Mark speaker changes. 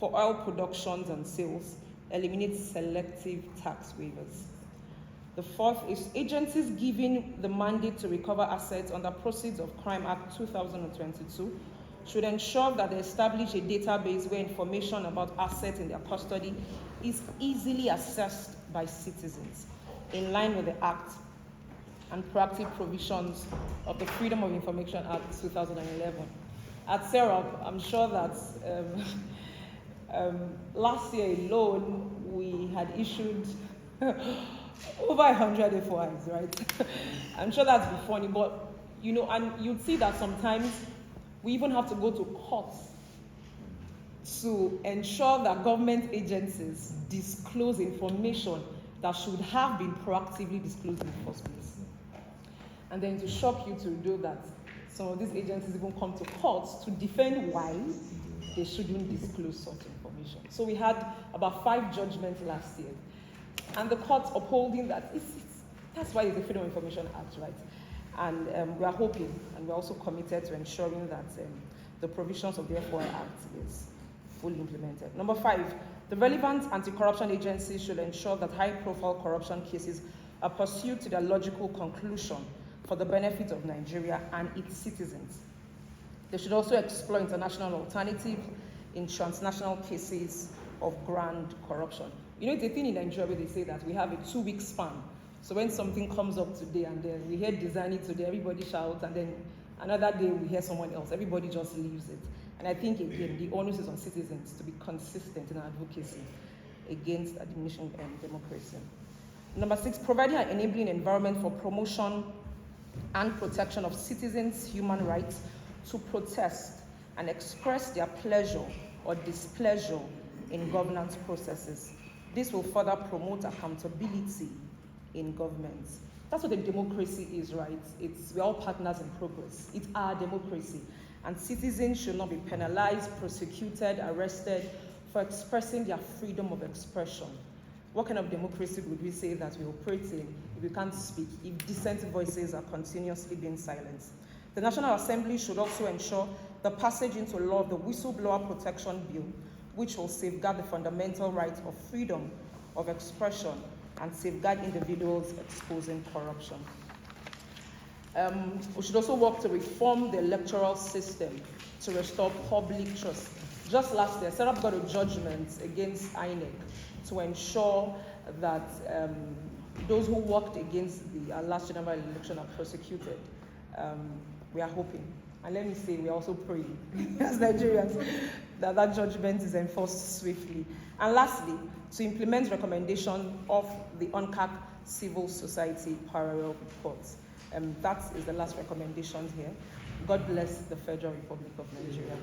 Speaker 1: for oil productions and sales, eliminate selective tax waivers. The fourth is agencies given the mandate to recover assets under Proceeds of Crime Act 2022 should ensure that they establish a database where information about assets in their custody is easily accessed by citizens, in line with the Act and proactive provisions of the Freedom of Information Act 2011. At SERAP, I'm sure that last year alone, we had issued over 100 FOIs, right? I'm sure that's been funny, but and you'd see that sometimes we even have to go to court to ensure that government agencies disclose information that should have been proactively disclosed in the first place. And then to shock you to know that some of these agencies even come to court to defend why they shouldn't disclose such information. So we had about 5 judgments last year, and the court upholding that that's why it's the Freedom of Information Act, right? And we are hoping, and we're also committed to ensuring that the provisions of the FOI Act is fully implemented. Number 5, the relevant anti-corruption agencies should ensure that high-profile corruption cases are pursued to their logical conclusion for the benefit of Nigeria and its citizens. They should also explore international alternatives in transnational cases of grand corruption. It's a thing in Nigeria where they say that we have a 2-week span. So when something comes up today and then we hear design it today, everybody shouts, and then another day we hear someone else, everybody just leaves it. And I think, again, the onus is on citizens to be consistent in advocacy against a diminishing democracy. Number 6, providing an enabling environment for promotion and protection of citizens' human rights to protest and express their pleasure or displeasure in governance processes. This will further promote accountability in government. That's what a democracy is, right? We're all partners in progress. It's our democracy. And citizens should not be penalized, prosecuted, arrested for expressing their freedom of expression. What kind of democracy would we say that we operate in if we can't speak, if dissent voices are continuously being silenced? The National Assembly should also ensure the passage into law of the Whistleblower Protection Bill, which will safeguard the fundamental right of freedom of expression and safeguard individuals exposing corruption. We should also work to reform the electoral system to restore public trust. Just last year, SERAP got a judgment against INEC to ensure that those who worked against the last general election are prosecuted. We are hoping, and let me say, we are also praying as Nigerians that that judgment is enforced swiftly. And lastly, to implement recommendation of the UNCAC Civil Society Parallel Report. That is the last recommendation here. God bless the Federal Republic of Nigeria.